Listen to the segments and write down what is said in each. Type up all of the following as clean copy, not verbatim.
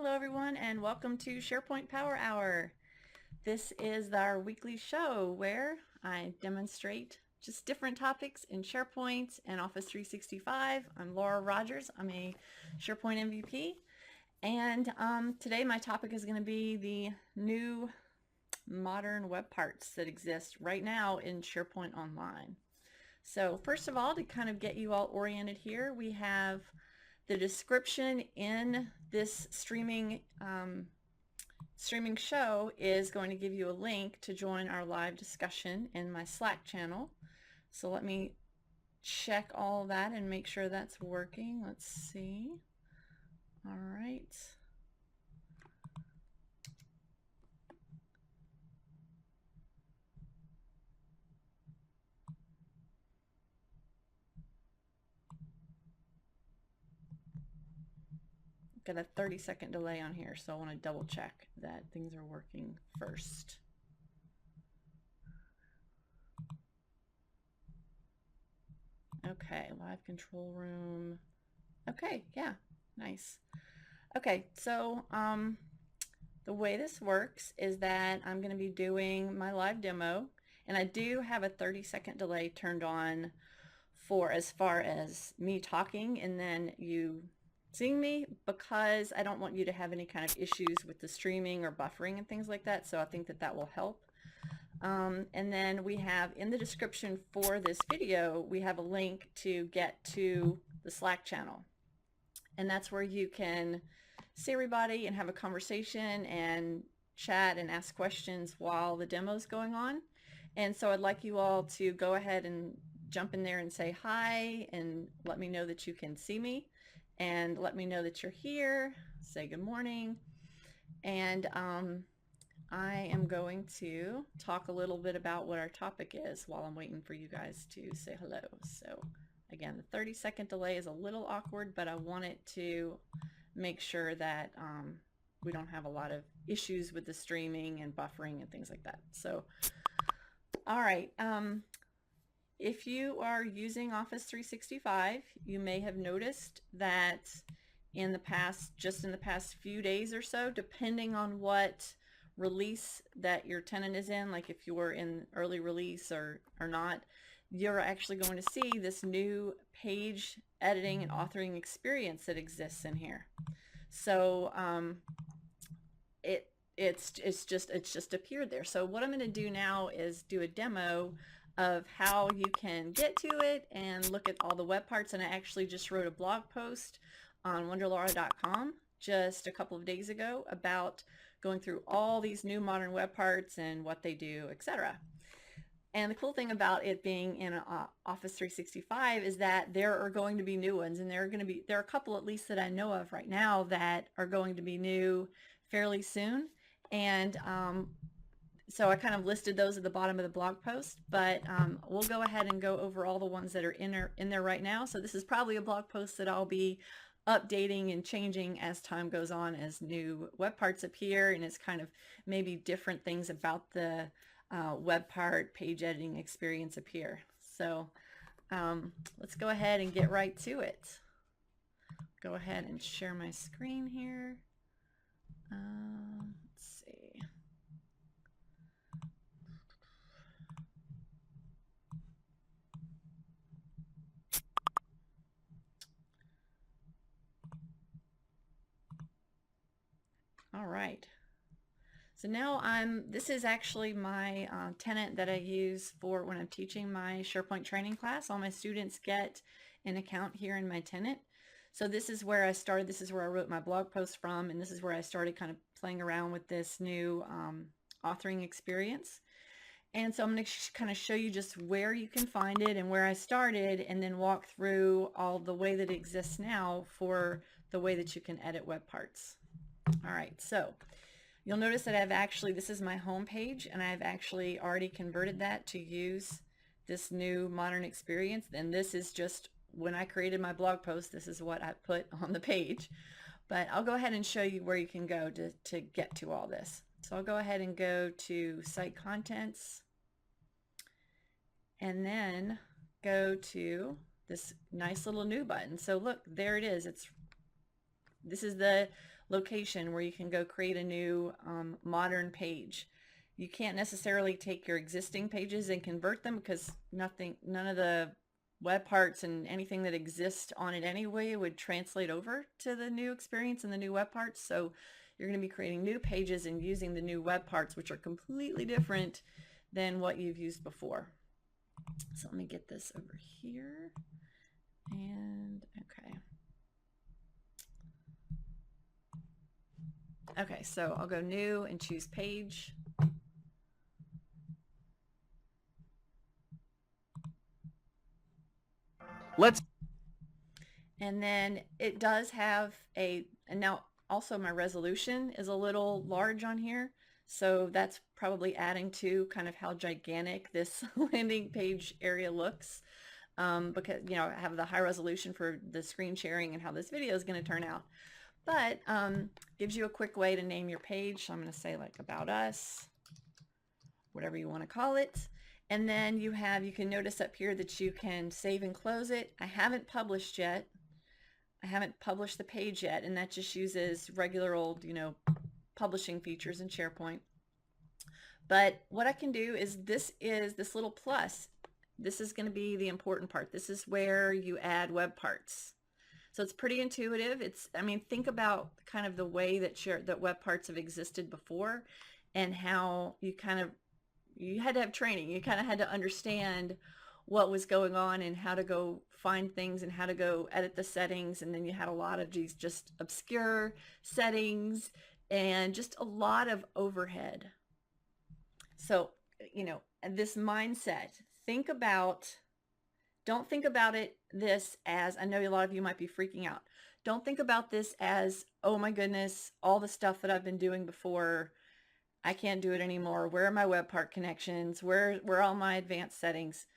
Hello everyone and welcome to SharePoint Power Hour. This is our weekly show where I demonstrate just different topics in SharePoint and Office 365. I'm Laura Rogers. I'm a SharePoint MVP, and today my topic is going to be the new modern web parts that exist right now in SharePoint Online. So first of all, to kind of get you all oriented here, we have the description in this streaming show is going to give you a link to join our live discussion in my Slack channel. So let me check all that and make sure that's working. Let's see. All right. Got a 30-second delay on here, so I want to double check that things are working first. Okay, live control room. Okay, yeah, nice. Okay, so the way this works is that I'm going to be doing my live demo, and I do have a 30-second delay turned on for as far as me talking and then you seeing me, because I don't want you to have any kind of issues with the streaming or buffering and things like that, so I think that that will help. And then we have in the description for this video, we have a link to get to the Slack channel, and that's where you can see everybody and have a conversation and chat and ask questions while the demo is going on. And so I'd like you all to go ahead and jump in there and say hi and let me know that you can see me and let me know that you're here. Say good morning. And I am going to talk a little bit about what our topic is while I'm waiting for you guys to say hello. So again, the 30-second delay is a little awkward, but I want it to make sure that we don't have a lot of issues with the streaming and buffering and things like that. So, all right. If you are using Office 365, you may have noticed that just in the past few days or so, depending on what release that your tenant is in, like if you were in early release or not, you're actually going to see this new page editing and authoring experience that exists in here. So it's just appeared there. So what I'm going to do now is do a demo of how you can get to it and look at all the web parts. And I actually just wrote a blog post on wonderlaura.com just a couple of days ago about going through all these new modern web parts and what they do, etc. And the cool thing about it being in Office 365 is that there are going to be new ones, and there are a couple at least that I know of right now that are going to be new fairly soon. And so I kind of listed those at the bottom of the blog post, but we'll go ahead and go over all the ones that are in there right now. So this is probably a blog post that I'll be updating and changing as time goes on, as new web parts appear, and it's kind of maybe different things about the web part page editing experience appear. So let's go ahead and get right to it. Go ahead and share my screen here. Let's see. All right. So now this is actually my tenant that I use for when I'm teaching my SharePoint training class. All my students get an account here in my tenant. So this is where I started. This is where I wrote my blog post from, and this is where I started kind of playing around with this new authoring experience. And so I'm going to kind of show you just where you can find it and where I started, and then walk through all the way that it exists now for the way that you can edit web parts. All right, so you'll notice that this is my home page, and I've actually already converted that to use this new modern experience. And this is just when I created my blog post, this is what I put on the page. But I'll go ahead and show you where you can go to get to all this. So I'll go ahead and go to Site Contents, and then go to this nice little new button. So look, there it is. This is the location where you can go create a new modern page. You can't necessarily take your existing pages and convert them because none of the web parts and anything that exists on it anyway would translate over to the new experience and the new web parts. So you're going to be creating new pages and using the new web parts, which are completely different than what you've used before. So let me get this over here. And okay. Okay, so I'll go new and choose page. And then it does have and now also my resolution is a little large on here. So that's probably adding to kind of how gigantic this landing page area looks. Because, you know, I have the high resolution for the screen sharing and how this video is going to turn out. But gives you a quick way to name your page. So I'm going to say like about us, whatever you want to call it. And then you can notice up here that you can save and close it. I haven't published yet. I haven't published the page yet, and that just uses regular old, you know, publishing features in SharePoint. But what I can do is this little plus. This is going to be the important part. This is where you add web parts. So it's pretty intuitive. I mean, think about kind of the way that web parts have existed before and how you had to have training. You kind of had to understand what was going on and how to go find things and how to go edit the settings. And then you had a lot of these just obscure settings and just a lot of overhead. So, you know, this mindset, don't think about this as, I know a lot of you might be freaking out. Don't think about this as, oh my goodness, all the stuff that I've been doing before, I can't do it anymore. Where are my web part connections? Where are all my advanced settings?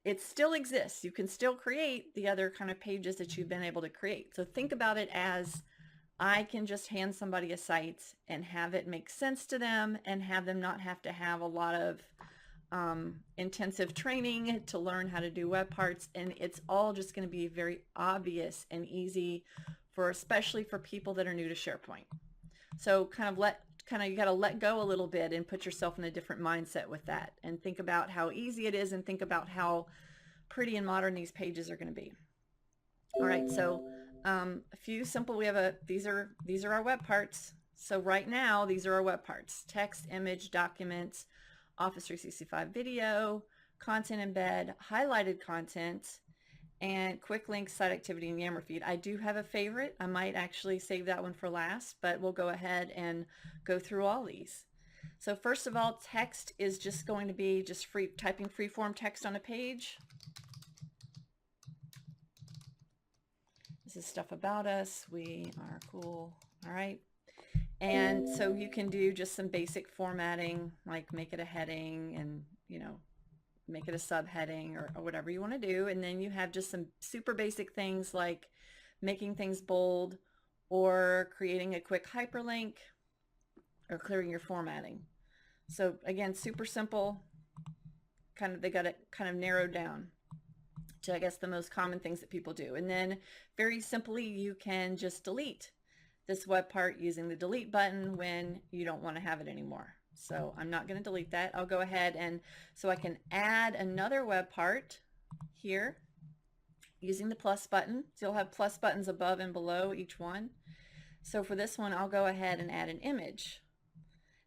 It still exists. You can still create the other kind of pages that you've been able to create. So think about it as, I can just hand somebody a site and have it make sense to them and have them not have to have a lot of intensive training to learn how to do web parts. And it's all just going to be very obvious and easy especially for people that are new to SharePoint. So you got to let go a little bit and put yourself in a different mindset with that and think about how easy it is and think about how pretty and modern these pages are going to be. All right, so a few simple, these are our web parts. So right now, these are our web parts: text, image, documents, Office 365 video, content embed, highlighted content, and quick links, site activity, and Yammer feed. I do have a favorite. I might actually save that one for last, but we'll go ahead and go through all these. So first of all, text is just going to be just typing free-form text on a page. This is stuff about us. We are cool. All right. And so you can do just some basic formatting, like make it a heading and, you know, make it a subheading or whatever you want to do. And then you have just some super basic things like making things bold or creating a quick hyperlink or clearing your formatting. So again, super simple. They got it kind of narrowed down to, I guess, the most common things that people do. And then very simply, you can just delete this web part using the delete button when you don't want to have it anymore. So I'm not going to delete that. I'll go ahead so I can add another web part here using the plus button. So you'll have plus buttons above and below each one. So for this one, I'll go ahead and add an image.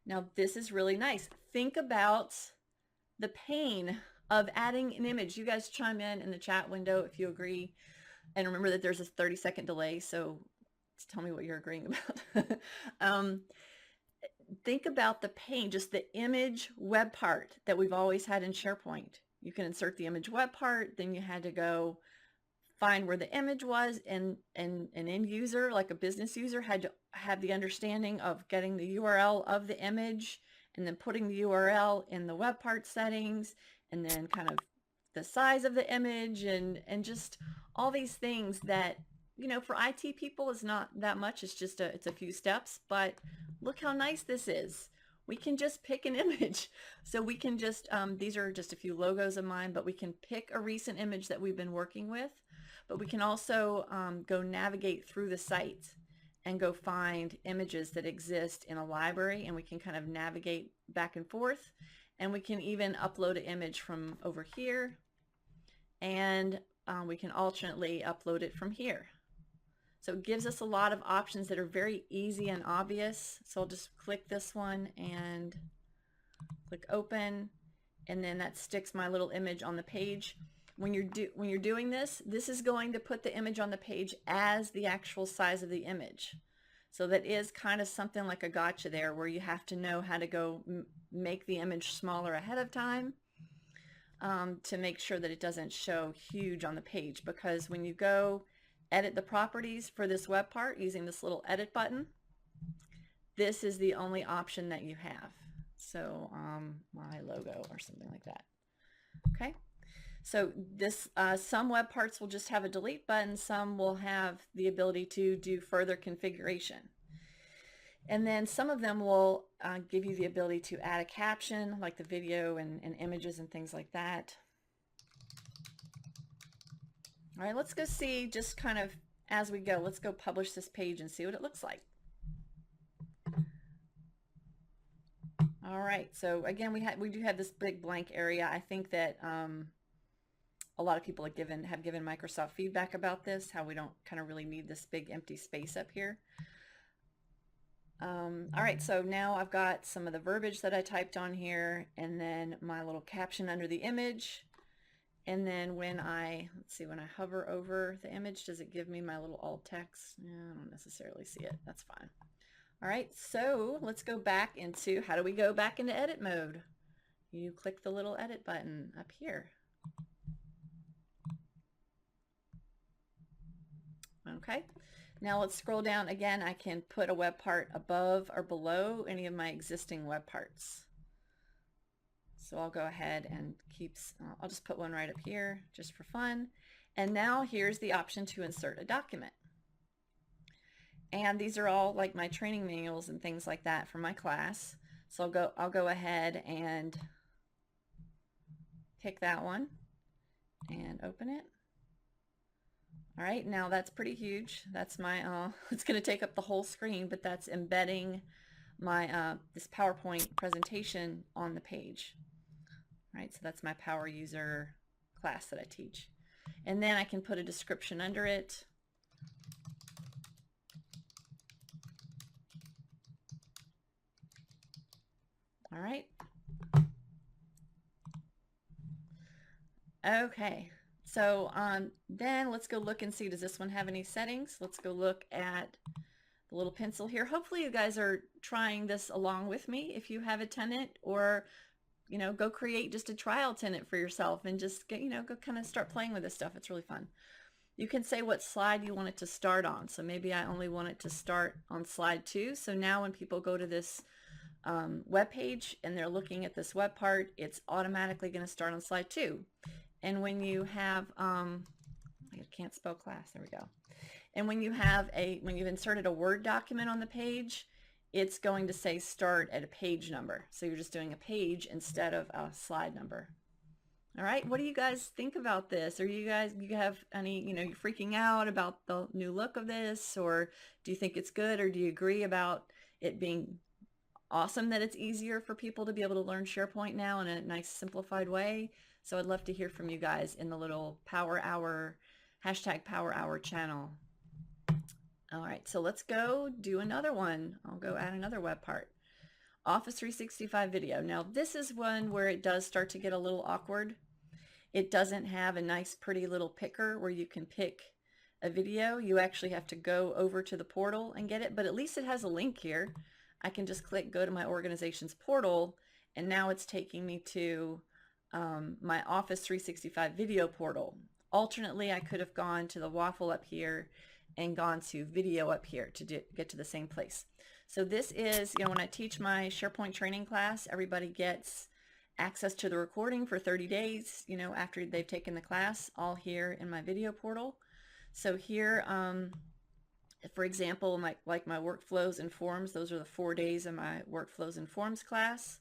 Now this is really nice. Think about the pain of adding an image. You guys chime in the chat window if you agree. And remember that there's a 30-second delay, so tell me what you're agreeing about. Think about the pain, just the image web part that we've always had in SharePoint. You can insert the image web part, then you had to go find where the image was, and an end user, like a business user, had to have the understanding of getting the URL of the image and then putting the URL in the web part settings and then kind of the size of the image and just all these things that, you know, for IT people is not that much. It's a few steps, but look how nice this is. We can just pick an image. So we can just, these are just a few logos of mine, but we can pick a recent image that we've been working with, but we can also go navigate through the site and go find images that exist in a library, and we can kind of navigate back and forth, and we can even upload an image from over here, and we can alternately upload it from here. So it gives us a lot of options that are very easy and obvious. So I'll just click this one and click open, and then that sticks my little image on the page. When you're doing this, this is going to put the image on the page as the actual size of the image. So that is kind of something like a gotcha there, where you have to know how to go make the image smaller ahead of time to make sure that it doesn't show huge on the page. Because when you go edit the properties for this web part using this little edit button, this is the only option that you have. So my logo or something like that. Okay. So this some web parts will just have a delete button, some will have the ability to do further configuration. And then some of them will give you the ability to add a caption, like the video and images and things like that. All right, let's go see, just kind of as we go, let's go publish this page and see what it looks like. All right, so again, we do have this big blank area. I think that a lot of people have given Microsoft feedback about this, how we don't kind of really need this big empty space up here. All right, so now I've got some of the verbiage that I typed on here, and then my little caption under the image. And then when I, let's see, when I hover over the image, does it give me my little alt text? Yeah, I don't necessarily see it. That's fine. All right, so let's go back into, how do we go back into edit mode? You click the little edit button up here. Okay, now let's scroll down again. I can put a web part above or below any of my existing web parts. So I'll go ahead and I'll just put one right up here just for fun. And now here's the option to insert a document. And these are all like my training manuals and things like that for my class. So I'll go ahead and pick that one and open it. All right, now that's pretty huge. That's my, it's going to take up the whole screen, but that's embedding my this PowerPoint presentation on the page. All right, so that's my Power User class that I teach. And then I can put a description under it. All right. Okay, so then let's go look and see, does this one have any settings? Let's go look at the little pencil here. Hopefully you guys are trying this along with me if you have a tenant, or you know, go create just a trial tenant for yourself and just get, you know, go kind of start playing with this stuff. It's really fun. You can say what slide you want it to start on. So maybe I only want it to start on slide 2. So now when people go to this web page and they're looking at this web part, it's automatically going to start on slide 2. And when you have, I can't spell class, there we go. And when you have when you've inserted a Word document on the page, it's going to say start at a page number. So you're just doing a page instead of a slide number. All right, what do you guys think about this? Are you have any, you know, you're freaking out about the new look of this, or do you think it's good, or do you agree about it being awesome that it's easier for people to be able to learn SharePoint now in a nice simplified way? So I'd love to hear from you guys in the little Power Hour, #PowerHour channel. All right, so let's go do another one. I'll go add another web part. Office 365 video. Now this is one where it does start to get a little awkward. It doesn't have a nice pretty little picker where you can pick a video. You actually have to go over to the portal and get it, but at least it has a link here. I can just click go to my organization's portal, and now it's taking me to my Office 365 video portal. Alternately, I could have gone to the waffle up here and gone to video up here to get to the same place. So this is, you know, when I teach my SharePoint training class, everybody gets access to the recording for 30 days, you know, after they've taken the class, all here in my video portal. So here, for example, like my workflows and forms, those are the 4 days of my workflows and forms class.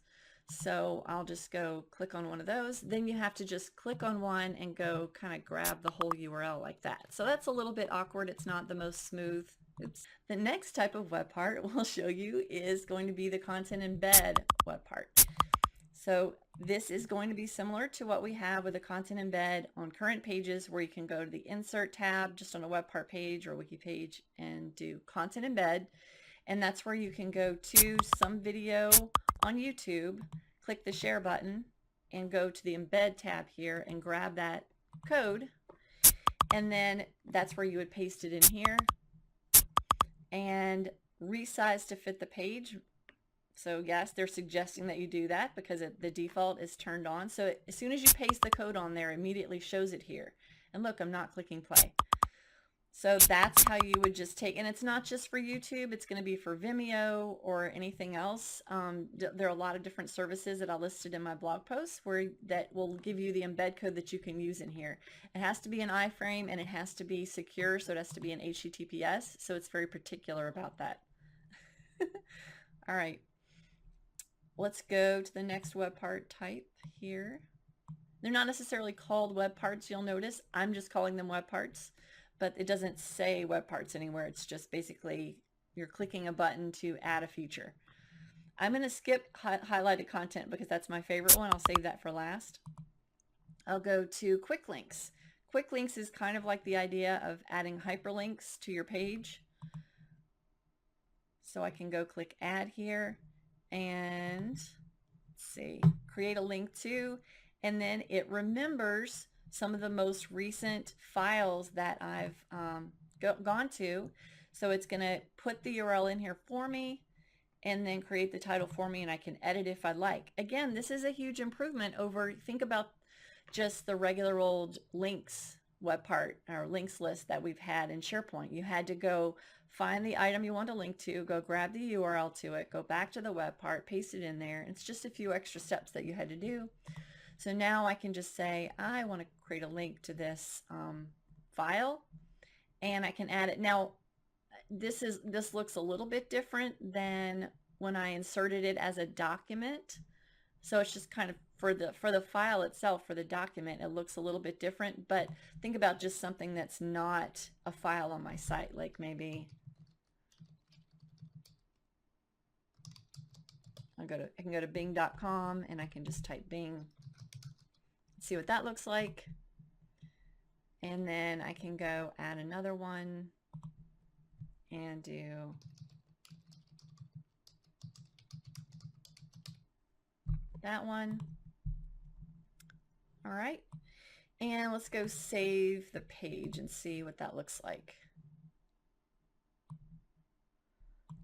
So I'll just go click on one of those. Then you have to just click on one and go kind of grab the whole URL like that. So that's a little bit awkward. It's not the most smooth Oops. The next type of web part we'll show you is going to be the content embed web part. So this is going to be similar to what we have with the content embed on current pages, where you can go to the insert tab just on a web part page or wiki page and do content embed. And that's where you can go to some video on YouTube, click the share button, and go to the embed tab here and grab that code. And then that's where you would paste it in here and resize to fit the page. So yes, they're suggesting that you do that because the default is turned on. So as soon as you paste the code on there, it immediately shows it here. And look, I'm not clicking play. So that's how you would just take, and it's not just for YouTube, it's going to be for Vimeo or anything else. There are a lot of different services that I listed in my blog post that will give you the embed code that you can use in here. It has to be an iframe and it has to be secure, so it has to be an HTTPS, so it's very particular about that. All right, let's go to the next web part type here. They're not necessarily called web parts, you'll notice. I'm just calling them web parts, but it doesn't say web parts anywhere. It's just basically you're clicking a button to add a feature. I'm going to skip highlighted content because that's my favorite one. I'll save that for last. I'll go to quick links. Quick links is kind of like the idea of adding hyperlinks to your page. So I can go click add here and let's see, create a link to, and then it remembers some of the most recent files that I've gone to. So it's going to put the URL in here for me and then create the title for me, and I can edit if I'd like. Again, this is a huge improvement over, think about just the regular old links web part or links list that we've had in SharePoint. You had to go find the item you want to link to, go grab the URL to it, go back to the web part, paste it in there. It's just a few extra steps that you had to do. So now I can just say, I want to create a link to this file, and I can add it. Now, this looks a little bit different than when I inserted it as a document. So it's just kind of for the file itself, for the document, it looks a little bit different. But think about just something that's not a file on my site, like maybe I can go to bing.com and I can just type Bing, see what that looks like, and then I can go add another one and do that one. All right, and let's go save the page and see what that looks like.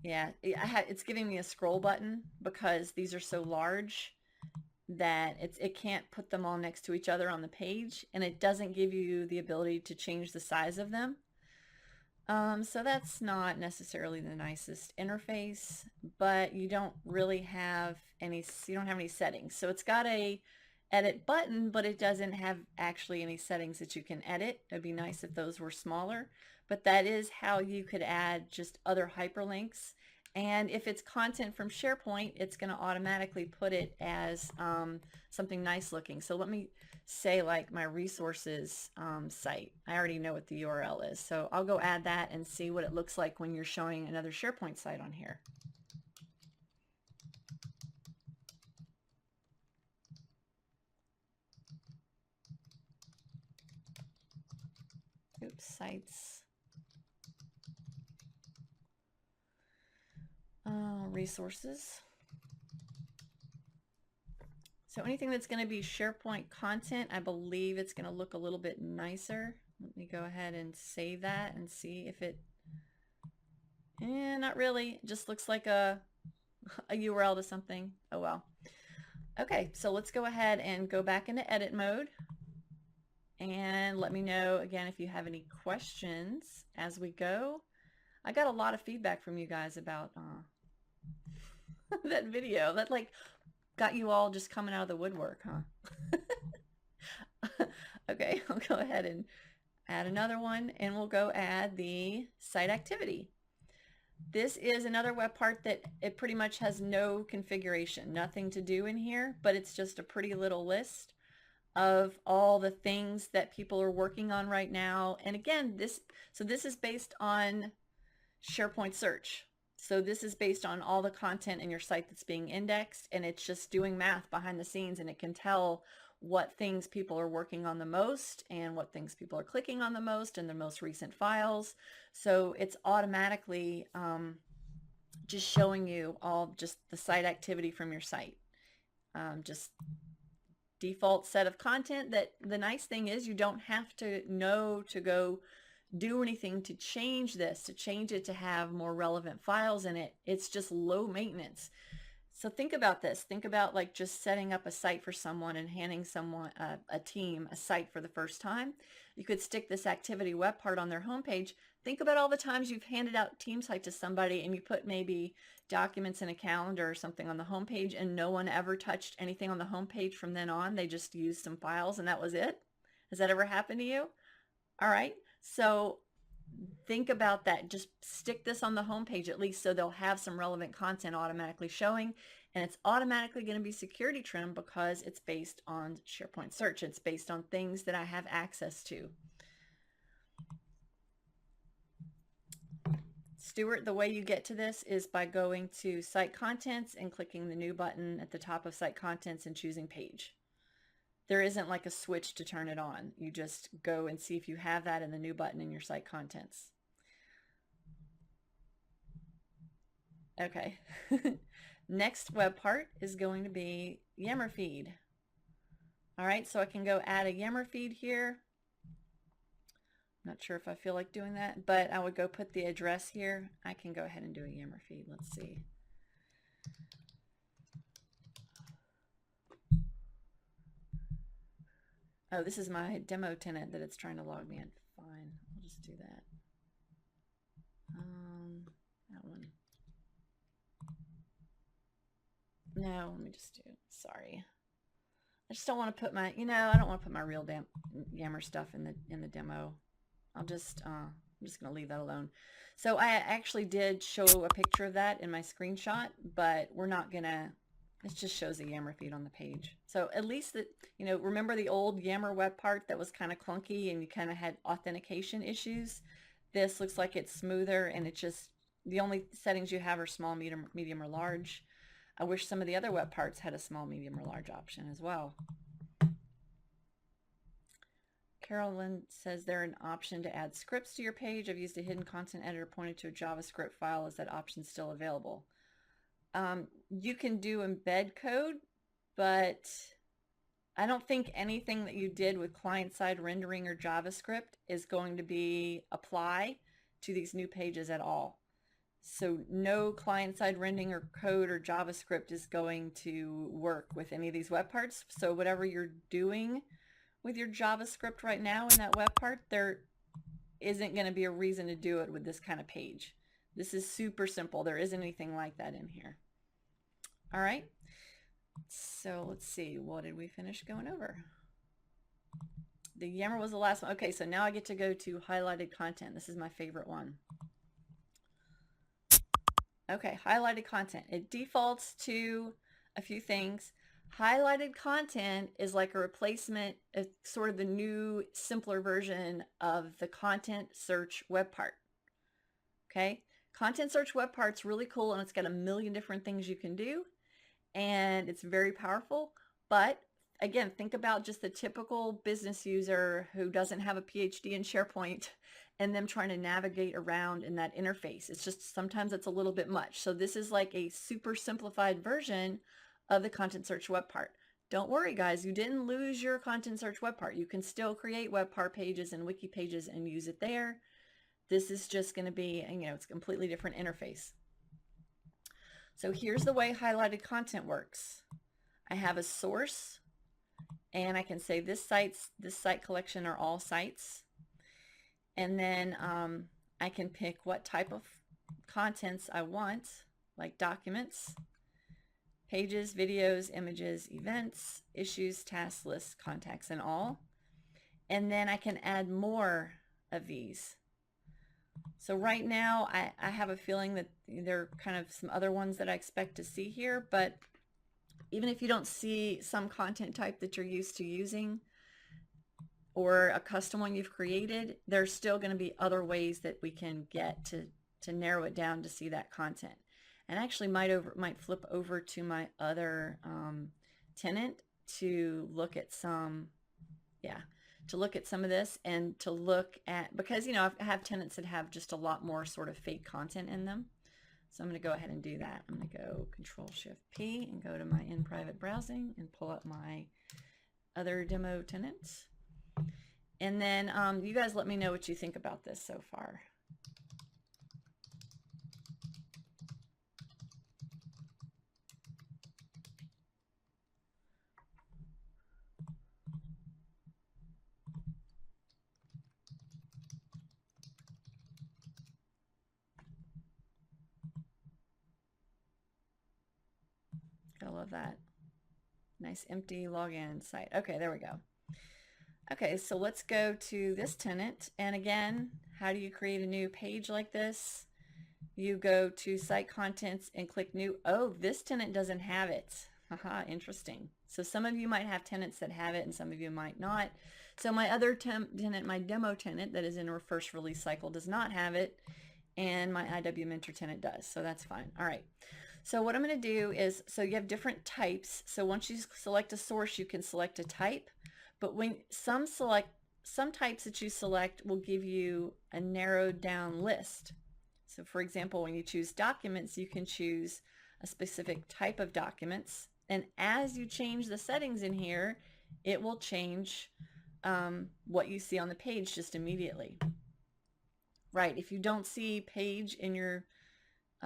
Yeah, it's giving me a scroll button because these are so large that it can't put them all next to each other on the page, and it doesn't give you the ability to change the size of them. So that's not necessarily the nicest interface, but you don't really have any settings. So it's got a edit button, but it doesn't have actually any settings that you can edit. It'd be nice if those were smaller, but that is how you could add just other hyperlinks. And if it's content from SharePoint, it's going to automatically put it as something nice looking. So let me say like my resources site. I already know what the URL is. So I'll go add that and see what it looks like when you're showing another SharePoint site on here. Oops, sites. Resources. So anything that's going to be SharePoint content, I believe it's going to look a little bit nicer. Let me go ahead and save that and see if it, not really, it just looks like a URL to something. Oh well. Okay, so let's go ahead and go back into edit mode and let me know again if you have any questions as we go. I got a lot of feedback from you guys about that video. That like got you all just coming out of the woodwork, huh? Okay, I'll go ahead and add another one, and we'll go add the site activity. This is another web part that it pretty much has no configuration, nothing to do in here, but it's just a pretty little list of all the things that people are working on right now. And again, this is based on SharePoint search. So this is based on all the content in your site that's being indexed, and it's just doing math behind the scenes, and it can tell what things people are working on the most and what things people are clicking on the most and the most recent files. So it's automatically just showing you all just the site activity from your site. Just default set of content that the nice thing is you don't have to know to go do anything to change this, to change it to have more relevant files in it. It's just low maintenance. So think about this. Think about like just setting up a site for someone and handing someone, a team, a site for the first time. You could stick this activity web part on their homepage. Think about all the times you've handed out team site to somebody and you put maybe documents in a calendar or something on the homepage and no one ever touched anything on the homepage from then on. They just used some files and that was it. Has that ever happened to you? All right. So think about that. Just stick this on the homepage at least so they'll have some relevant content automatically showing, and it's automatically going to be security trimmed because it's based on SharePoint search. It's based on things that I have access to. Stuart, the way you get to this is by going to Site Contents and clicking the new button at the top of Site Contents and choosing Page. There isn't like a switch to turn it on. You just go and see if you have that in the new button in your site contents. Okay. Next web part is going to be Yammer feed. All right, so I can go add a Yammer feed here. Not sure if I feel like doing that, but I would go put the address here. I can go ahead and do a Yammer feed. Let's see. Oh, this is my demo tenant that it's trying to log me in. Fine, I'll just do that. That one. No, let me just do it. Sorry. I just don't want to put my, I don't want to put my real Yammer stuff in the demo. I'm just going to leave that alone. So I actually did show a picture of that in my screenshot, but we're not going to, it just shows a Yammer feed on the page. So at least that, remember the old Yammer web part that was kind of clunky and you kind of had authentication issues? This looks like it's smoother and it's just, the only settings you have are small, medium, or large. I wish some of the other web parts had a small, medium, or large option as well. Carolyn says there an option to add scripts to your page. I've used a hidden content editor pointed to a JavaScript file. Is that option still available? You can do embed code, but I don't think anything that you did with client-side rendering or JavaScript is going to be apply to these new pages at all. So no client-side rendering or code or JavaScript is going to work with any of these web parts. So whatever you're doing with your JavaScript right now in that web part, there isn't going to be a reason to do it with this kind of page. This is super simple. There isn't anything like that in here. All right. So let's see. What did we finish going over? The Yammer was the last one. Okay, so now I get to go to highlighted content. This is my favorite one. Okay, highlighted content. It defaults to a few things. Highlighted content is like a replacement, sort of the new, simpler version of the content search web part. Okay, content search web part's really cool and it's got a million different things you can do and it's very powerful. But again, think about just the typical business user who doesn't have a PhD in SharePoint and them trying to navigate around in that interface. It's just sometimes it's a little bit much. So this is like a super simplified version of the content search web part. Don't worry guys, you didn't lose your content search web part. You can still create web part pages and wiki pages and use it there. This is just going to be, it's a completely different interface. So here's the way highlighted content works. I have a source and I can say this site collection are all sites. And then I can pick what type of contents I want, like documents, pages, videos, images, events, issues, tasks, lists, contacts, and all. And then I can add more of these. So right now I have a feeling that there are kind of some other ones that I expect to see here, but even if you don't see some content type that you're used to using or a custom one you've created, there's still going to be other ways that we can get to to narrow it down to see that content. And actually might flip over to my other tenant to look at some, to look at some of this and to look at, because I have tenants that have just a lot more sort of fake content in them. So I'm going to go ahead and do that. I'm going to go Control-Shift-P and go to my in private browsing and pull up my other demo tenants. And then you guys let me know what you think about this so far. I love that. Nice empty login site. Okay, there we go. Okay, so let's go to this tenant. And again, how do you create a new page like this? You go to Site Contents and click New. Oh, this tenant doesn't have it. Haha, interesting. So some of you might have tenants that have it and some of you might not. So my other tenant, my demo tenant that is in our first release cycle does not have it, and my IW Mentor tenant does. So that's fine. All right. So what I'm going to do is, so you have different types. So once you select a source, you can select a type. But when some types that you select will give you a narrowed down list. So for example, when you choose documents, you can choose a specific type of documents. And as you change the settings in here, it will change what you see on the page just immediately. Right, if you don't see page in your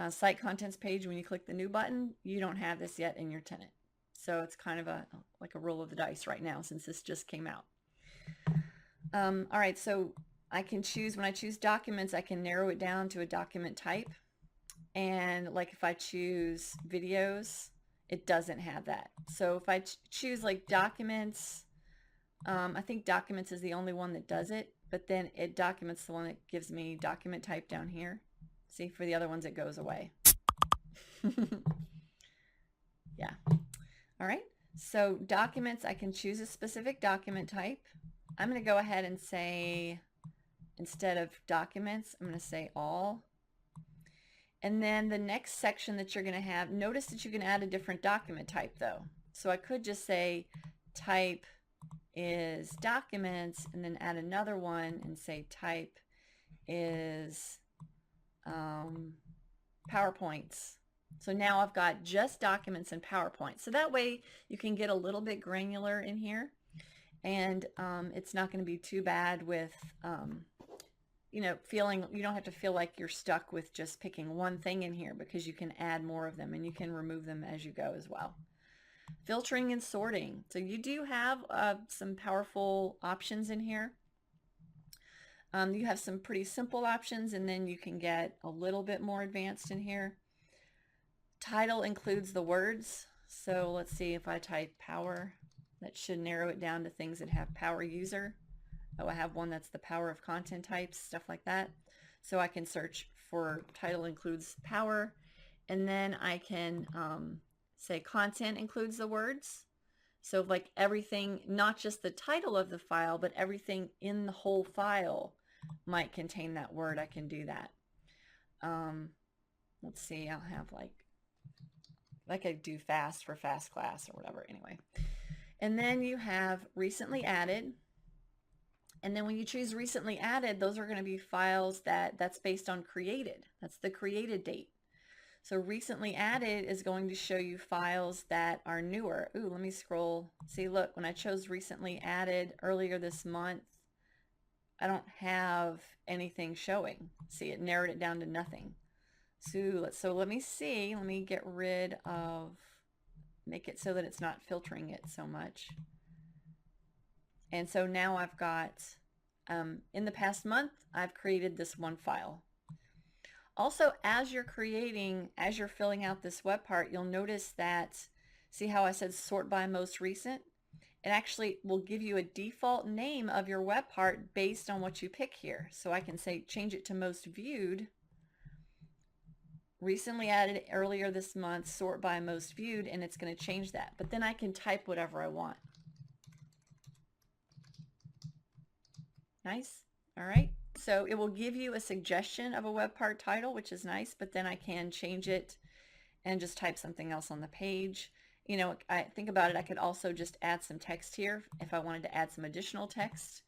site contents page when you click the new button, you don't have this yet in your tenant. So it's kind of like a roll of the dice right now since this just came out. All right, so I can choose, when I choose documents, I can narrow it down to a document type. And like if I choose videos, it doesn't have that. So if I choose like documents, I think documents is the only one that does it, but then it documents the one that gives me document type down here. See, for the other ones, it goes away. Yeah. All right. So documents, I can choose a specific document type. I'm going to go ahead and say, instead of documents, I'm going to say all. And then the next section that you're going to have, notice that you can add a different document type though. So I could just say type is documents and then add another one and say type is PowerPoints. So now I've got just documents and PowerPoint. So that way you can get a little bit granular in here, and it's not going to be too bad with, you know, you don't have to feel like you're stuck with just picking one thing in here, because you can add more of them and you can remove them as you go as well. Filtering and sorting. So you do have some powerful options in here. You have some pretty simple options, and then you can get a little bit more advanced in here. Title includes the words. So let's see, if I type power, that should narrow it down to things that have power user. Oh, I have one that's the power of content types, stuff like that. So I can search for title includes power, and then I can say content includes the words. So like everything, not just the title of the file, but everything in the whole file might contain that word. I can do that. Let's see, I'll have like I do fast for fast class or whatever, anyway. And then you have recently added. And then when you choose recently added, those are going to be files that's based on created. That's the created date. So recently added is going to show you files that are newer. Ooh, let me scroll. See, look, when I chose recently added earlier this month, I don't have anything showing. See, it narrowed it down to nothing. So let me see. Let me get rid of, make it so that it's not filtering it so much. And so now I've got, in the past month, I've created this one file. Also, as you're filling out this web part, you'll notice that, see how I said sort by most recent? It actually will give you a default name of your web part based on what you pick here. So I can say, change it to most viewed, recently added earlier this month, sort by most viewed, and it's going to change that. But then I can type whatever I want. Nice. All right. So it will give you a suggestion of a web part title, which is nice, but then I can change it and just type something else on the page. You know, I think about it, I could also just add some text here if I wanted to add some additional text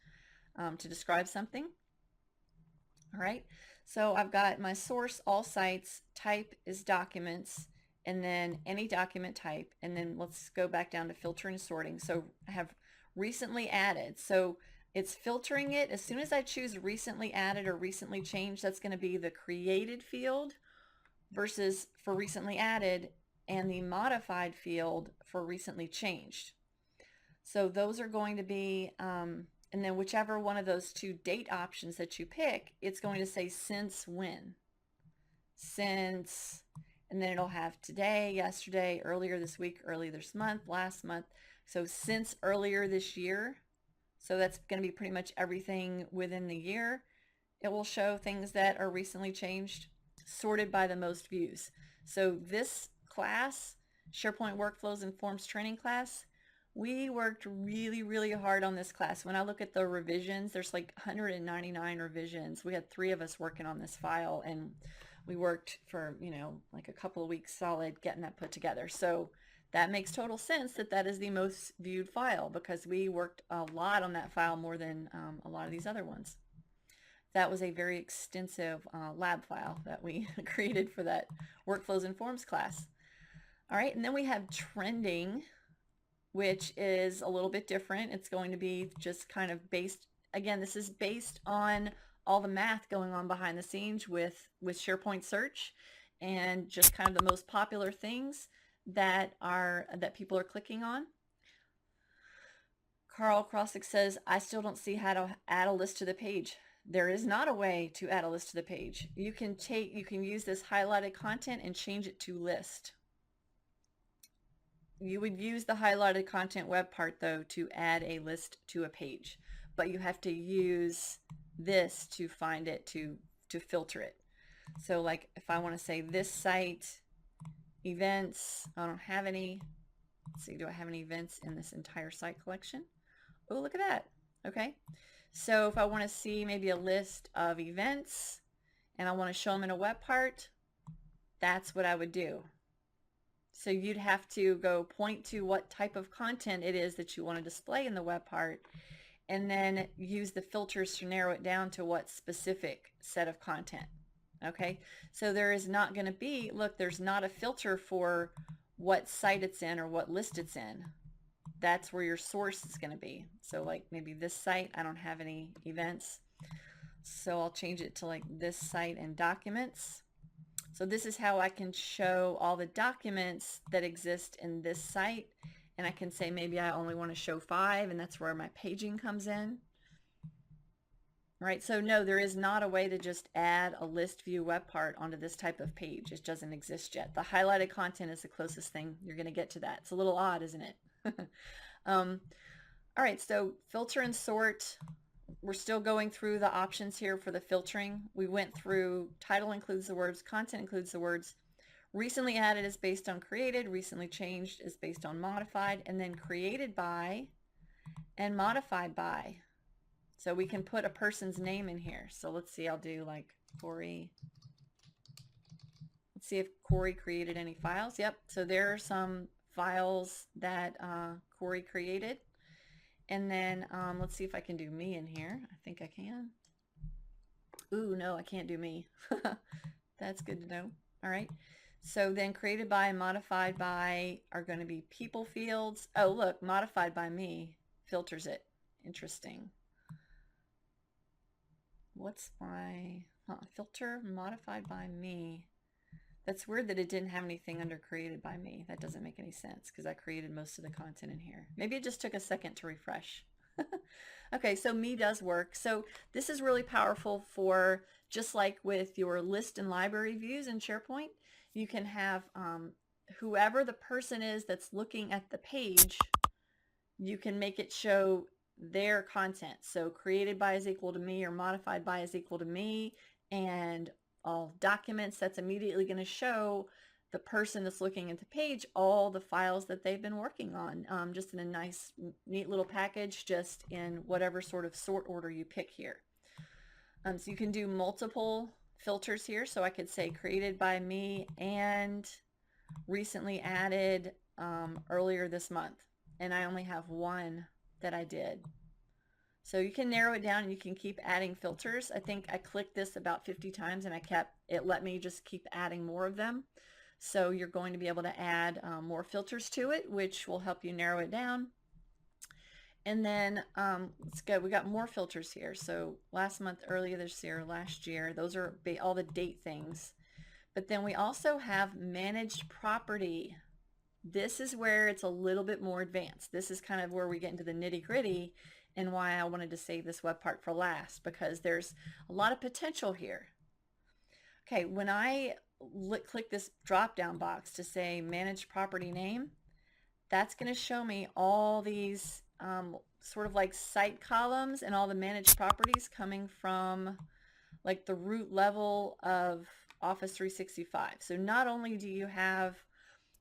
to describe something. All right, so I've got my source, all sites, type is documents, and then any document type, and then let's go back down to filter and sorting. So I have recently added, so it's filtering it. As soon as I choose recently added or recently changed, that's going to be the created field versus for recently added and the modified field for recently changed. So those are going to be, and then whichever one of those two date options that you pick, it's going to say since when. Since, and then it'll have today, yesterday, earlier this week, earlier this month, last month. So since earlier this year, so that's going to be pretty much everything within the year. It will show things that are recently changed, sorted by the most views. So this class, SharePoint Workflows and Forms training class, we worked really, really hard on this class. When I look at the revisions, there's like 199 revisions. We had 3 of us working on this file, and we worked for, you know, like a couple of weeks solid getting that put together. So that makes total sense that that is the most viewed file, because we worked a lot on that file, more than a lot of these other ones. That was a very extensive lab file that we created for that Workflows and Forms class. All right, and then we have trending, which is a little bit different. It's going to be just kind of based, again, this is based on all the math going on behind the scenes with SharePoint search, and just kind of the most popular things that people are clicking on. Carl Crossick says, I still don't see how to add a list to the page. There is not a way to add a list to the page. You can use this highlighted content and change it to list. You would use the highlighted content web part though to add a list to a page, but you have to use this to find it, to filter it. So like if I want to say this site, events, I don't have any. Let's see, do I have any events in this entire site collection? Oh, look at that. Okay. So if I want to see maybe a list of events and I want to show them in a web part, that's what I would do. So you'd have to go point to what type of content it is that you want to display in the web part, and then use the filters to narrow it down to what specific set of content. Okay, so there is not going to be, look, there's not a filter for what site it's in or what list it's in. That's where your source is going to be. So like maybe this site, I don't have any events, so I'll change it to like this site and documents. So this is how I can show all the documents that exist in this site, and I can say maybe I only want to show 5, and that's where my paging comes in. All right, so no, there is not a way to just add a list view web part onto this type of page. It doesn't exist yet. The highlighted content is the closest thing you're going to get to that. It's a little odd, isn't it? All right, so filter and sort. We're still going through the options here for the filtering. We went through title includes the words, content includes the words, recently added is based on created, recently changed is based on modified, and then created by and modified by. So we can put a person's name in here. So let's see, I'll do like Corey. Let's see if Corey created any files. Yep, so there are some files that Corey created. And then let's see if I can do me in here. I think I can. Ooh, no, I can't do me. That's good to know. All right. So then created by and modified by are going to be people fields. Oh, look, modified by me filters it. Interesting. What's my filter modified by me? That's weird that it didn't have anything under created by me. That doesn't make any sense because I created most of the content in here. Maybe it just took a second to refresh. Okay, so me does work. So this is really powerful for, just like with your list and library views in SharePoint, you can have whoever the person is that's looking at the page, you can make it show their content. So created by is equal to me, or modified by is equal to me, and all documents, that's immediately going to show the person that's looking at the page all the files that they've been working on, just in a nice, neat little package, just in whatever sort of sort order you pick here. So you can do multiple filters here. So I could say created by me and recently added earlier this month. And I only have one that I did. So you can narrow it down and you can keep adding filters. I think I clicked this about 50 times and it let me just keep adding more of them. So you're going to be able to add more filters to it, which will help you narrow it down. And then let's go. We got more filters here. So last month, earlier this year, last year, those are all the date things. But then we also have managed property. This is where it's a little bit more advanced. This is kind of where we get into the nitty-gritty and why I wanted to save this web part for last, because there's a lot of potential here. Okay, when I click this drop-down box to say manage property name, that's going to show me all these sort of like site columns and all the managed properties coming from like the root level of Office 365. So not only do you have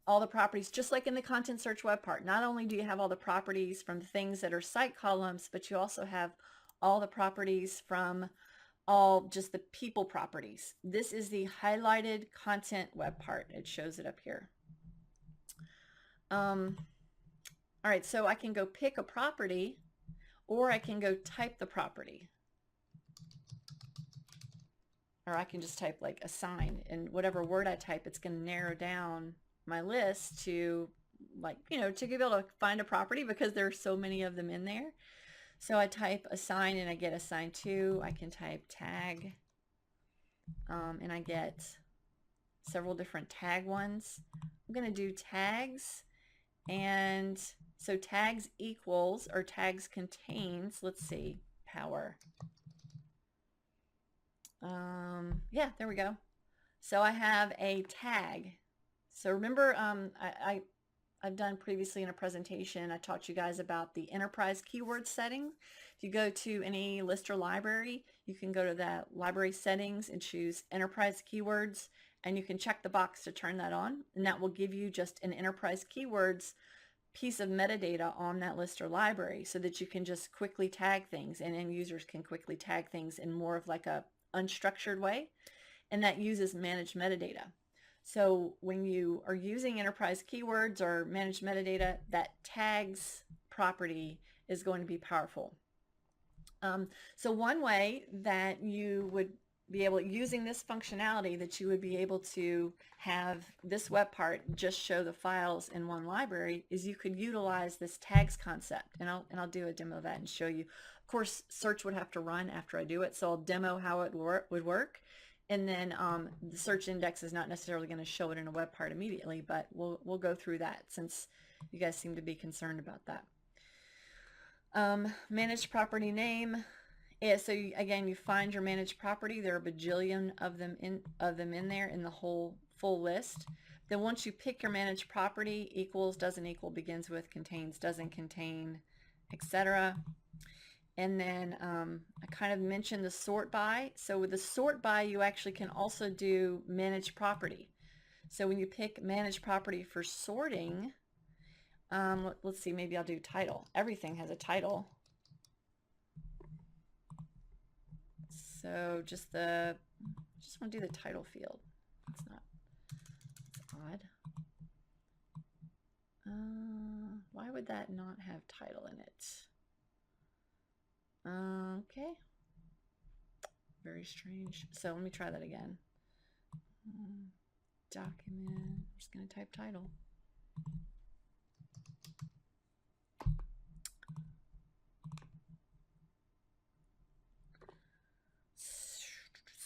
all the properties, just like in the content search web part, not only do you have all the properties from things that are site columns, but you also have all the properties from all just the people properties. This is the highlighted content web part. It shows it up here. All right, so I can go pick a property, or I can go type the property. Or I can just type like assign, and whatever word I type, it's going to narrow down my list to, like, you know, to be able to find a property, because there are so many of them in there. So I type assign and I get assign to. I can type tag and I get several different tag ones. I'm going to do tags, and so tags equals, or tags contains, let's see, power. Yeah, there we go. So I have a tag. So remember, I've done previously in a presentation, I taught you guys about the enterprise keyword setting. If you go to any list or library, you can go to that library settings and choose enterprise keywords, and you can check the box to turn that on, and that will give you just an enterprise keywords piece of metadata on that list or library, so that you can just quickly tag things, and end users can quickly tag things in more of like a unstructured way, and that uses managed metadata. So when you are using enterprise keywords or managed metadata, that tags property is going to be powerful. So one way that you would be able, using this functionality, that you would be able to have this web part just show the files in one library, is you could utilize this tags concept, and I'll do a demo of that and show you. Of course, search would have to run after I do it, so I'll demo how it would work. And then the search index is not necessarily going to show it in a web part immediately, but we'll go through that, since you guys seem to be concerned about that. Managed property name. Yeah, so again, you find your managed property. There are a bajillion of them in there in the whole full list. Then once you pick your managed property, equals, doesn't equal, begins with, contains, doesn't contain, etc. And then I kind of mentioned the sort by. So with the sort by, you actually can also do managed property. So when you pick managed property for sorting, let's see, maybe I'll do title. Everything has a title. So just want to do the title field. That's odd. Why would that not have title in it? Okay. Very strange. So let me try that again. Document. I'm just going to type title.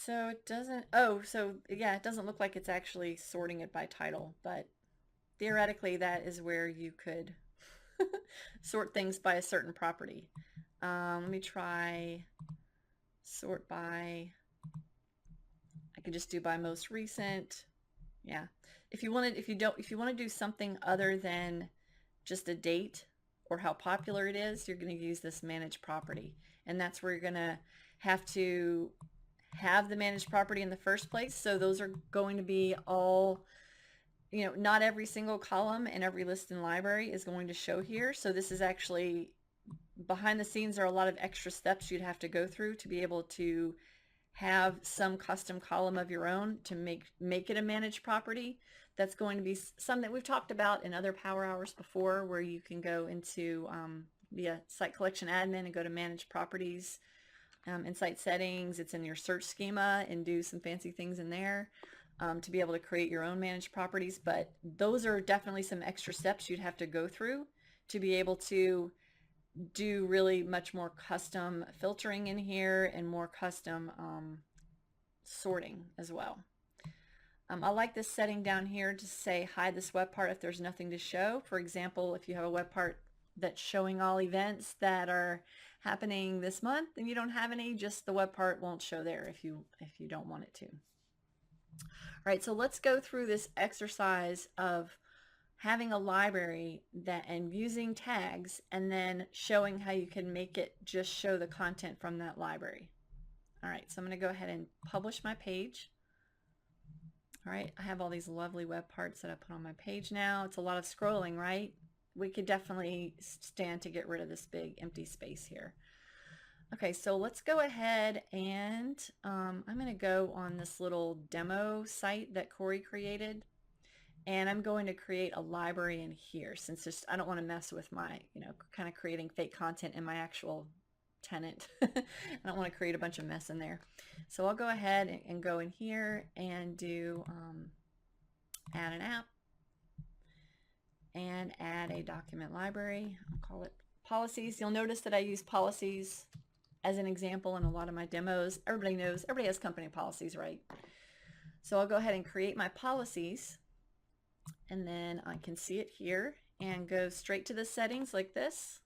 So it doesn't, so yeah, it doesn't look like it's actually sorting it by title, but theoretically that is where you could sort things by a certain property. Let me try sort by, I can just do by most recent. Yeah. If you want to do something other than just a date or how popular it is, you're going to use this managed property. And that's where you're going to have to have the managed property in the first place. So those are going to be all, you know, not every single column in every list and library is going to show here. So this is actually, behind the scenes, there are a lot of extra steps you'd have to go through to be able to have some custom column of your own to make it a managed property. That's going to be some that we've talked about in other Power Hours before, where you can go into via Site Collection Admin and go to Manage Properties in Site Settings. It's in your search schema and do some fancy things in there to be able to create your own managed properties. But those are definitely some extra steps you'd have to go through to be able to do really much more custom filtering in here and more custom sorting as well. I like this setting down here to say hide this web part if there's nothing to show. For example, if you have a web part that's showing all events that are happening this month and you don't have any, just the web part won't show there if you don't want it to. All right, so let's go through this exercise of having a library that and using tags and then showing how you can make it just show the content from that library. All right, so I'm going to go ahead and publish my page. All right, I have all these lovely web parts that I put on my page now. It's a lot of scrolling, right? We could definitely stand to get rid of this big empty space here. Okay, so let's go ahead and I'm going to go on this little demo site that Corey created. And I'm going to create a library in here since I don't want to mess with my, kind of creating fake content in my actual tenant. I don't want to create a bunch of mess in there. So I'll go ahead and go in here and do add an app and add a document library. I'll call it policies. You'll notice that I use policies as an example in a lot of my demos. Everybody knows, everybody has company policies, right? So I'll go ahead and create my policies. And then I can see it here and go straight to the settings like this.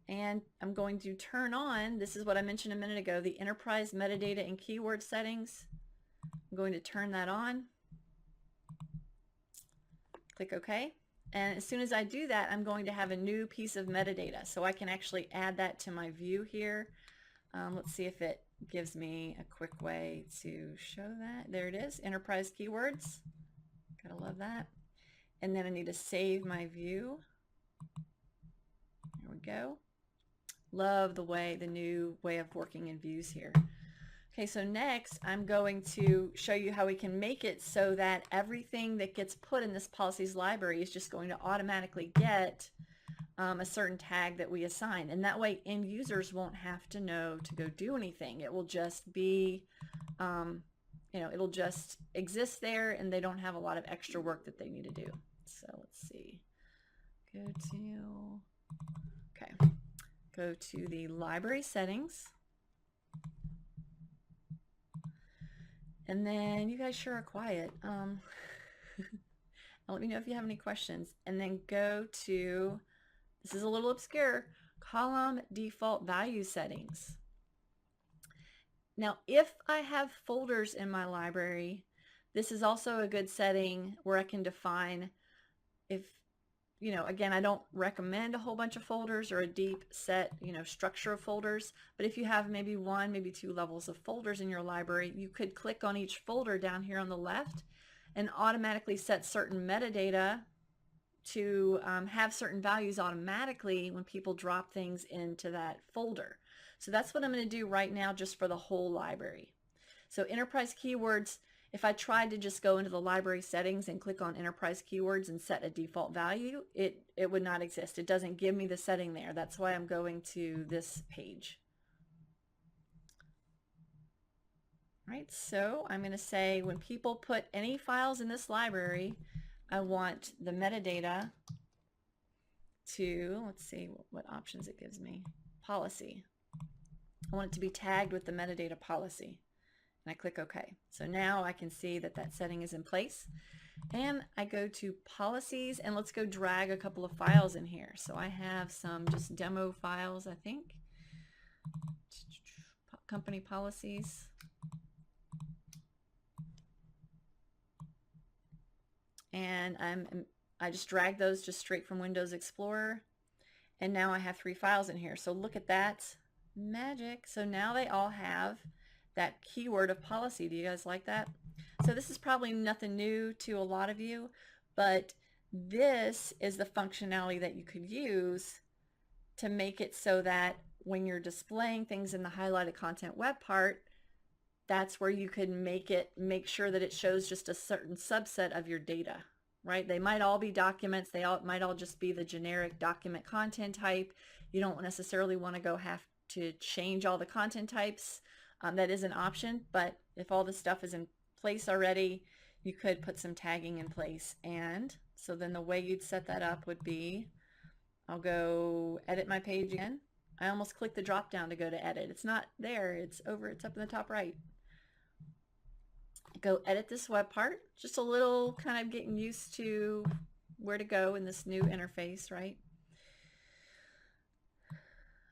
And I'm going to turn on, this is what I mentioned a minute ago, the enterprise metadata and keyword settings. I'm going to turn that on. Click OK. And as soon as I do that, I'm going to have a new piece of metadata. So I can actually add that to my view here. Let's see if it gives me a quick way to show that. There it is, enterprise keywords. Gotta love that. And then I need to save my view. There we go. Love the new way of working in views here. Okay, so next I'm going to show you how we can make it so that everything that gets put in this policies library is just going to automatically get a certain tag that we assign, and that way end users won't have to know to go do anything. It will just be, it'll just exist there, and they don't have a lot of extra work that they need to do. So let's see. Go to the library settings, and then you guys sure are quiet. Let me know if you have any questions, and then go to, this is a little obscure, column default value settings. Now, if I have folders in my library, this is also a good setting where I can define if, again, I don't recommend a whole bunch of folders or a deep set, structure of folders, but if you have maybe one, maybe two levels of folders in your library, you could click on each folder down here on the left and automatically set certain metadata to have certain values automatically when people drop things into that folder. So that's what I'm going to do right now just for the whole library. So enterprise keywords, if I tried to just go into the library settings and click on enterprise keywords and set a default value, it would not exist. It doesn't give me the setting there. That's why I'm going to this page. All right, so I'm going to say when people put any files in this library, I want the metadata to, let's see what options it gives me. Policy. I want it to be tagged with the metadata policy. And I click OK. So now I can see that that setting is in place. And I go to policies, and let's go drag a couple of files in here. So I have some just demo files, I think. Company policies. And I just drag those just straight from Windows Explorer, and now I have 3 files in here. So look at that magic. So now they all have that keyword of policy. Do you guys like that? So this is probably nothing new to a lot of you, but this is the functionality that you could use to make it so that when you're displaying things in the highlighted content web part, that's where you could make sure that it shows just a certain subset of your data, right? They might all be documents. They might all just be the generic document content type. You don't necessarily want to have to change all the content types. That is an option, but if all this stuff is in place already, you could put some tagging in place. And so then the way you'd set that up would be, I'll go edit my page again. I almost clicked the drop down to go to edit. It's not there, it's up in the top right. Go edit this web part. Just a little kind of getting used to where to go in this new interface, right?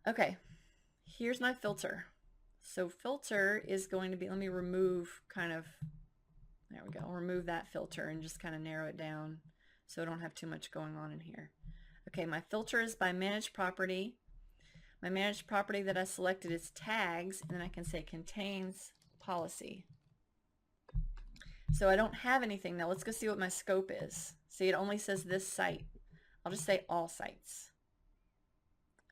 Okay, here's my filter. So filter is going to be, let me remove there we go, I'll remove that filter and just kind of narrow it down so I don't have too much going on in here. Okay, my filter is by managed property. My managed property that I selected is tags, and then I can say contains policy. So I don't have anything now. Let's go see what my scope is. See, it only says this site. I'll just say all sites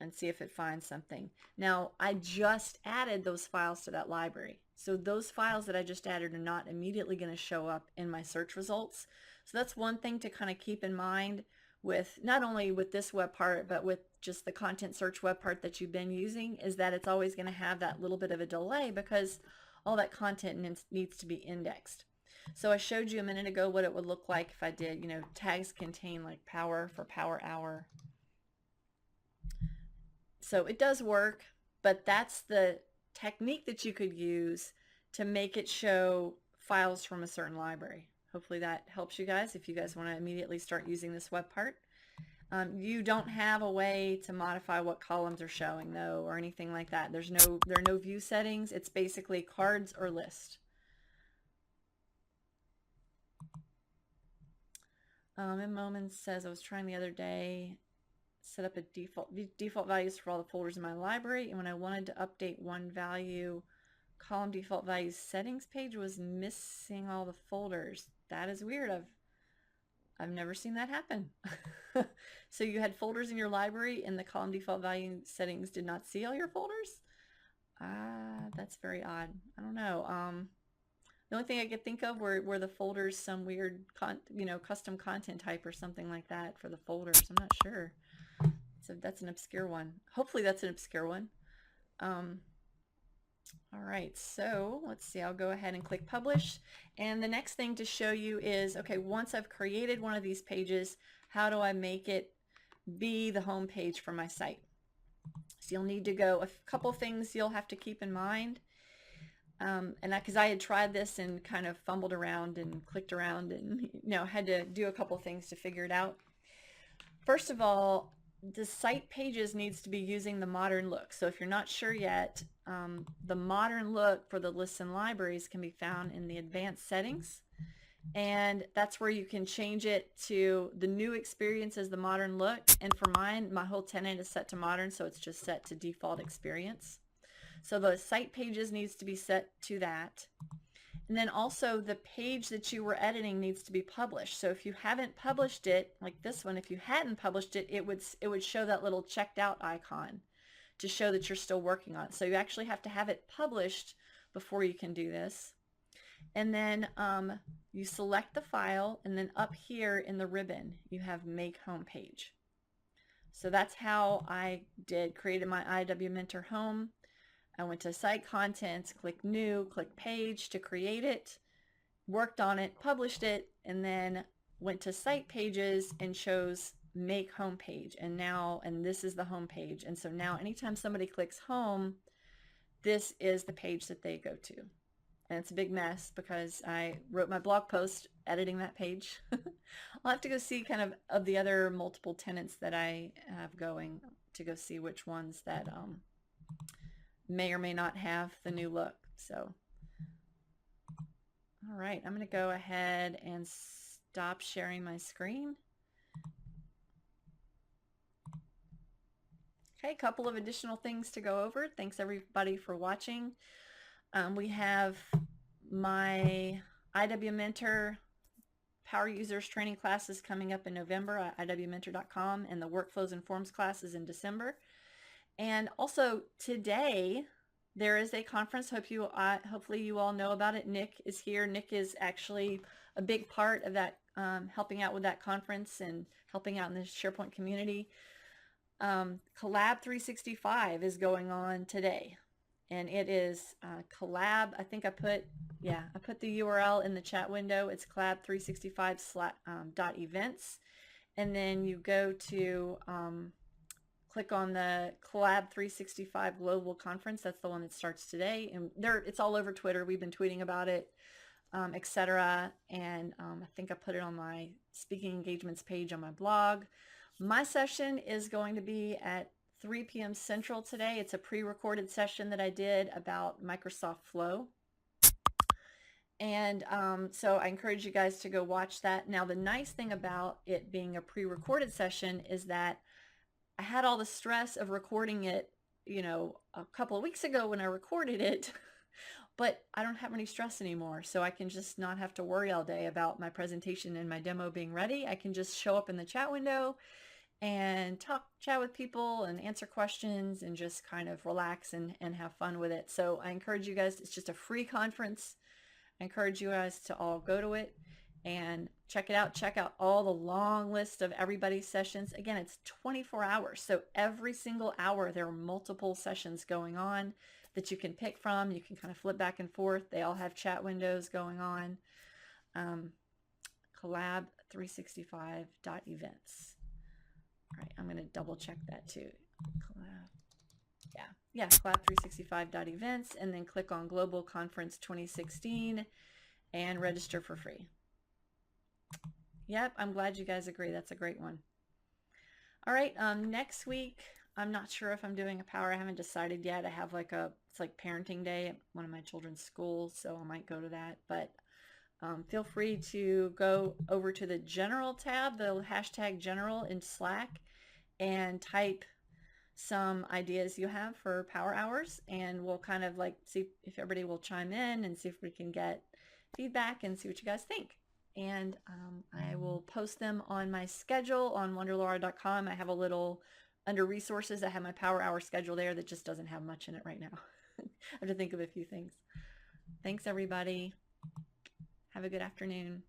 and see if it finds something. Now, I just added those files to that library. So those files that I just added are not immediately going to show up in my search results. So that's one thing to kind of keep in mind with not only with this web part, but with just the content search web part that you've been using, is that it's always going to have that little bit of a delay because all that content needs to be indexed. So I showed you a minute ago what it would look like if I did, you know, tags contain like power for power hour. So it does work, but that's the technique that you could use to make it show files from a certain library. Hopefully that helps you guys if you guys want to immediately start using this web part. You don't have a way to modify what columns are showing though, or anything like that. There are no view settings. It's basically cards or list. In Moments says, I was trying the other day, set up a default values for all the folders in my library, and when I wanted to update one value, column default values settings page was missing all the folders. That is weird. I've never seen that happen. So you had folders in your library and the column default value settings did not see all your folders? That's very odd. I don't know. The only thing I could think of were the folders some weird custom content type or something like that for the folders. I'm not sure. So that's an obscure one. Hopefully that's an obscure one. All right, so let's see, I'll go ahead and click publish. And the next thing to show you is, okay, once I've created one of these pages, how do I make it be the home page for my site? So you'll need to go, a couple things you'll have to keep in mind. And because I had tried this and kind of fumbled around and clicked around and had to do a couple things to figure it out. First of all, the site pages needs to be using the modern look. So if you're not sure yet, the modern look for the lists and libraries can be found in the advanced settings, and that's where you can change it to the new experience as the modern look. And for mine, my whole tenant is set to modern, so it's just set to default experience. So the site pages needs to be set to that. And then also the page that you were editing needs to be published. So if you haven't published it, like this one, if you hadn't published it, it would show that little checked out icon to show that you're still working on it. So you actually have to have it published before you can do this. And then you select the file, and then up here in the ribbon you have Make Home Page. So that's how I created my IW Mentor Home. I went to Site Contents, click New, click Page to create it, worked on it, published it, and then went to Site Pages and chose Make Home Page. And this is the home page. And so now anytime somebody clicks Home, this is the page that they go to. And it's a big mess because I wrote my blog post editing that page. I'll have to go see kind of the other multiple tenants that I have going to go see which ones that may or may not have the new look. So, all right, I'm going to go ahead and stop sharing my screen. Okay, a couple of additional things to go over. Thanks everybody for watching. We have my IW Mentor Power Users training classes coming up in November at iwmentor.com, and the Workflows and Forms classes in December. And also today there is a conference. Hopefully you all know about it. Nick is here. Nick is actually a big part of that, helping out with that conference and helping out in the SharePoint community. Collab 365 is going on today, and it is collab. I think I put the URL in the chat window. It's collab365.events, and then you go to click on the Collab 365 Global Conference. That's the one that starts today, and it's all over Twitter. We've been tweeting about it, etc. And I think I put it on my speaking engagements page on my blog. My session is going to be at 3 p.m. Central today. It's a pre-recorded session that I did about Microsoft Flow. And so I encourage you guys to go watch that. Now, the nice thing about it being a pre-recorded session is that I had all the stress of recording it, a couple of weeks ago when I recorded it, but I don't have any stress anymore. So I can just not have to worry all day about my presentation and my demo being ready. I can just show up in the chat window and chat with people and answer questions and just kind of relax and have fun with it. So I encourage you guys, it's just a free conference. I encourage you guys to all go to it and check it out. Check out all the long list of everybody's sessions. Again, it's 24 hours. So every single hour, there are multiple sessions going on that you can pick from. You can kind of flip back and forth. They all have chat windows going on. Collab365.events. All right, I'm going to double check that too. Collab365.events, and then click on Global Conference 2016 and register for free. Yep, I'm glad you guys agree. That's a great one. All right, next week, I'm not sure if I'm doing a power. I haven't decided yet. I have it's like parenting day at one of my children's schools, so I might go to that. But feel free to go over to the general tab, the hashtag general in Slack, and type some ideas you have for power hours, and we'll kind of see if everybody will chime in and see if we can get feedback and see what you guys think. And I will post them on my schedule on wonderlaura.com. I have a little under resources. I have my power hour schedule there that just doesn't have much in it right now. I have to think of a few things. Thanks everybody. Have a good afternoon.